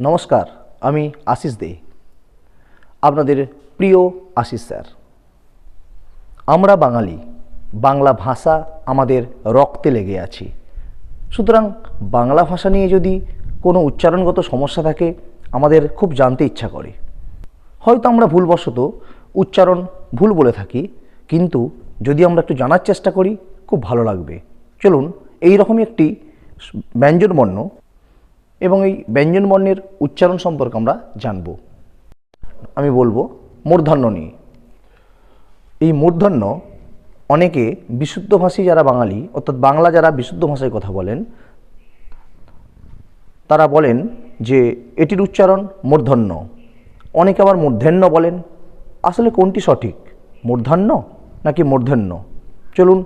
নমস্কার, আমি আশিস দে, আপনাদের প্রিয় আশিস স্যার। আমরা বাঙালি, বাংলা ভাষা আমাদের রক্তে লেগে আছি। সুতরাং বাংলা ভাষা নিয়ে যদি কোনো উচ্চারণগত সমস্যা থাকে আমাদের খুব জানতে ইচ্ছা করে। হয়তো আমরা ভুলবশত উচ্চারণ ভুল বলে থাকি, কিন্তু যদি আমরা একটু জানার চেষ্টা করি খুব ভালো লাগবে। চলুন এই রকমই একটি ব্যঞ্জনবর্ণ এবং এই ব্যঞ্জনবর্ণের উচ্চারণ সম্পর্কে আমরা জানব। আমি বলবো মূর্ধন্য নিয়ে। এই মূর্ধন্য অনেকে বিশুদ্ধভাষী যারা বাঙালি, অর্থাৎ বাংলা যারা বিশুদ্ধ ভাষায় কথা বলেন, তারা বলেন যে এটির উচ্চারণ মূর্ধন্য। অনেকে আবার মূর্ধন্য বলেন। আসলে কোনটি সঠিক, মূর্ধন্য নাকি মূর্ধন্য? চলুন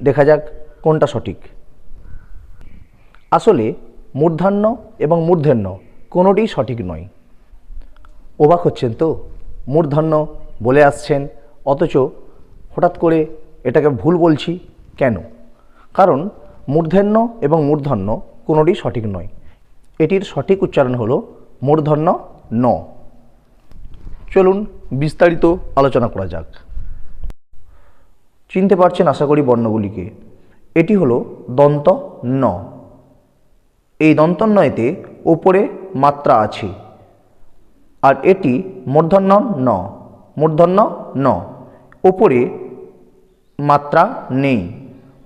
দেখা যাক কোনটা সঠিক। আসলে মূর্ধন্য এবং মূর্ধন্য কোনোটিই সঠিক নয়। অবাক হচ্ছেন তো? মূর্ধন্য বলে আসছেন, অথচ হঠাৎ করে এটাকে ভুল বলছি কেন? কারণ মূর্ধন্য এবং মূর্ধন্য কোনোটিই সঠিক নয়। এটির সঠিক উচ্চারণ হলো মূর্ধন্য ন। চলুন বিস্তারিত আলোচনা করা যাক। চিনতে পারছেন আশা করি বর্ণগুলিকে। এটি হলো দন্ত ন। এই দন্তন্বয়তে ওপরে মাত্রা আছে, আর এটি মূর্ধন্য ন। মূর্ধন্য ন, ওপরে মাত্রা নেই,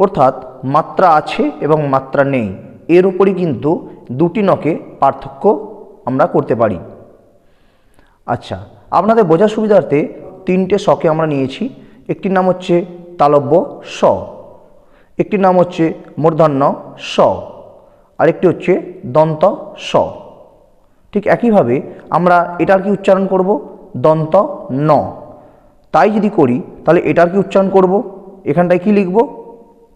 অর্থাৎ মাত্রা আছে এবং মাত্রা নেই, এর উপরই কিন্তু দুটি নকে পার্থক্য আমরা করতে পারি। আচ্ছা, আপনাদের বোঝার সুবিধার্থে তিনটে শকে আমরা নিয়েছি। একটির নাম হচ্ছে তালব্য স, একটির নাম হচ্ছে মূর্ধন্য স, আরেকটি হচ্ছে দন্ত স। ঠিক একইভাবে আমরা এটার কি উচ্চারণ করব? দন্ত ন। তাই যদি করি তাহলে এটার কি উচ্চারণ করব? এখানটায় কি লিখব?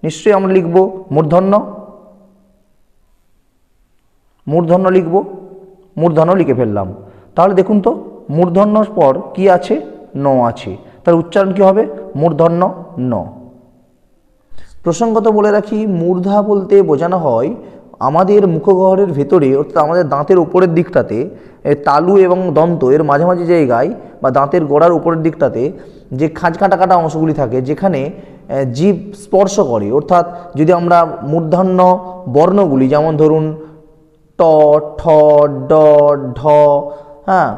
নিশ্চয়ই আমরা লিখব মূর্ধন্য। মূর্ধন্য লিখব, মূর্ধন্য লিখে ফেললাম। তাহলে দেখুন তো, মূর্ধন্যর পর কি আছে? ন আছে। তার উচ্চারণ কি হবে? মূর্ধন্য ন। প্রসঙ্গত বলে রাখি, মূর্ধা বলতে বোঝানো হয় আমাদের মুখগহ্বরের ভেতরে, অর্থাৎ আমাদের দাঁতের উপরের দিকটাতে, তালু এবং দন্ত এর মাঝামাঝি জায়গায় বা দাঁতের গোড়ার উপরের দিকটাতে যে খাঁজ কাটা কাটা অংশগুলি থাকে, যেখানে জীব স্পর্শ করে। অর্থাৎ যদি আমরা মূর্ধন্য বর্ণগুলি, যেমন ধরুন ট, ঠ, ড, ঢ, হ্যাঁ,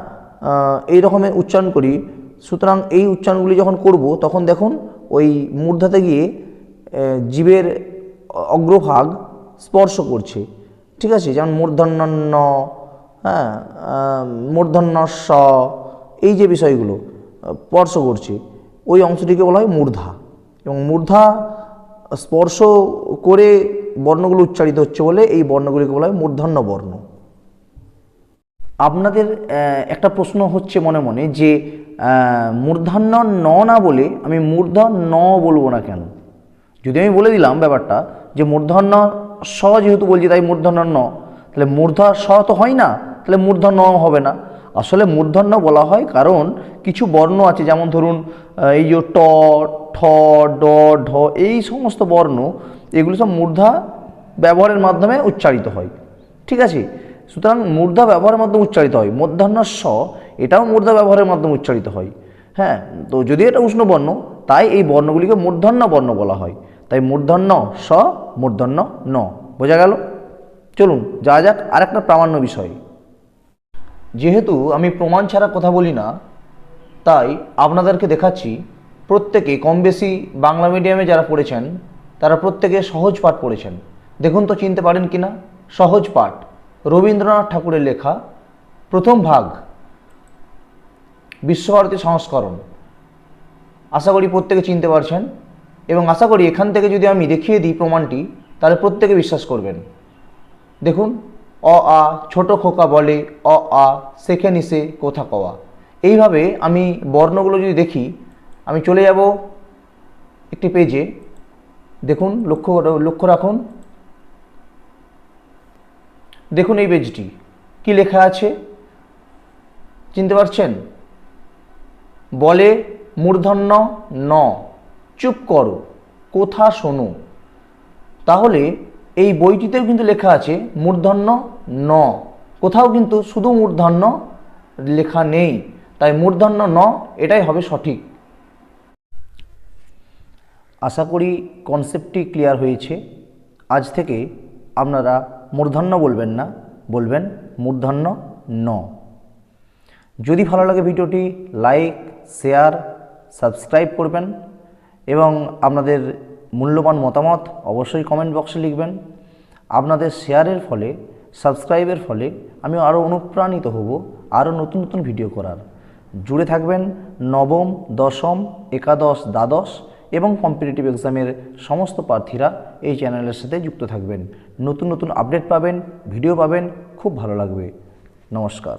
এই রকমের উচ্চারণ করি, সুতরাং এই উচ্চারণগুলি যখন করব তখন দেখুন ওই মূর্ধাতে গিয়ে জীবের অগ্রভাগ স্পর্শ করছে। ঠিক আছে, যেমন মূর্ধন্য ন, হ্যাঁ, মূর্ধন্য স, এই যে বিষয়গুলো স্পর্শ করছে, ওই অংশটিকে বলা হয় মূর্ধা। এবং মূর্ধা স্পর্শ করে বর্ণগুলো উচ্চারিত হচ্ছে বলে এই বর্ণগুলিকে বলা হয় মূর্ধন্য বর্ণ। আপনাদের একটা প্রশ্ন হচ্ছে মনে মনে যে মূর্ধন্য ন না বলে আমি মূর্ধ ন বলবো না কেন? যদি আমি বলে দিলাম ব্যাপারটা যে মূর্ধন্য স যেহেতু বলছি তাই মূর্ধন্য ন, তাহলে মূর্ধা স তো হয় না, তাহলে মূর্ধ ন হবে না। আসলে মূর্ধন্য বলা হয় কারণ কিছু বর্ণ আছে, যেমন ধরুন এই যে ট, ঠ, ড, ঢ, এই সমস্ত বর্ণ, এগুলো সব মূর্ধা ব্যবহারের মাধ্যমে উচ্চারিত হয়। ঠিক আছে, সুতরাং মূর্ধা ব্যবহারের মাধ্যমে উচ্চারিত হয়। মূর্ধন্য স, এটাও মূর্ধা ব্যবহারের মাধ্যমে উচ্চারিত হয়। হ্যাঁ, তো যদি এটা উষ্ণ বর্ণ, তাই এই বর্ণগুলিকে মূর্ধন্য বর্ণ বলা হয়। তাই মূর্ধন্য স, মূর্ধন্য ন। বোঝা গেল? চলুন যা যাক আরেকটা প্রামাণ্য বিষয়। যেহেতু আমি প্রমাণ ছাড়া কথা বলি না, তাই আপনাদেরকে দেখাচ্ছি। প্রত্যেকে কম বেশি বাংলা মিডিয়ামে যারা পড়েছেন তারা প্রত্যেকে সহজ পাঠ পড়েছেন। দেখুন তো চিনতে পারেন কিনা। সহজ পাঠ, রবীন্দ্রনাথ ঠাকুরের লেখা, প্রথম ভাগ, বিশ্বভারতী সংস্করণ। আশা করি প্রত্যেকে চিনতে পারছেন, এবং আশা করি এখান থেকে যদি আমি দেখিয়ে দিই প্রমাণটি, তাহলে প্রত্যেকে বিশ্বাস করবেন। দেখুন, অ আ ছোট খোকা বলে, অ আ শেখে নিশে কোথা কওয়া। এইভাবে আমি বর্ণগুলো যদি দেখি, আমি চলে যাব একটি পেজে। দেখুন, লক্ষ্য রাখুন। দেখুন এই পেজটি কি লেখা আছে, চিনতে পারছেন? বলে মূর্ধন্য ন, চুপ করো, কোথা শোনো। তাহলে এই বইটিতেও কিন্তু লেখা আছে মূর্ধন্য ন, কোথাও কিন্তু শুধু মূর্ধন্য লেখা নেই, তাই মূর্ধন্য ন এটাই হবে সঠিক। আশা করি কনসেপ্টটি ক্লিয়ার হয়েছে। আজ থেকে আপনারা মূর্ধন্য বলবেন না, বলবেন মূর্ধন্য ন। যদি ভালো লাগে ভিডিওটি লাইক, শেয়ার, সাবস্ক্রাইব করবেন এবং আপনাদের মূল্যবান মতামত অবশ্যই কমেন্ট বক্সে লিখবেন। আপনাদের শেয়ারের ফলে, সাবস্ক্রাইবের ফলে আমি আরও অনুপ্রাণিত হব আরও নতুন নতুন ভিডিও করার। জুড়ে থাকবেন নবম, দশম, একাদশ, দ্বাদশ এবং কম্পিটিটিভ এক্সামের সমস্ত প্রার্থীরা এই চ্যানেলের সাথে যুক্ত থাকবেন। নতুন নতুন আপডেট পাবেন, ভিডিও পাবেন, খুব ভালো লাগবে। নমস্কার।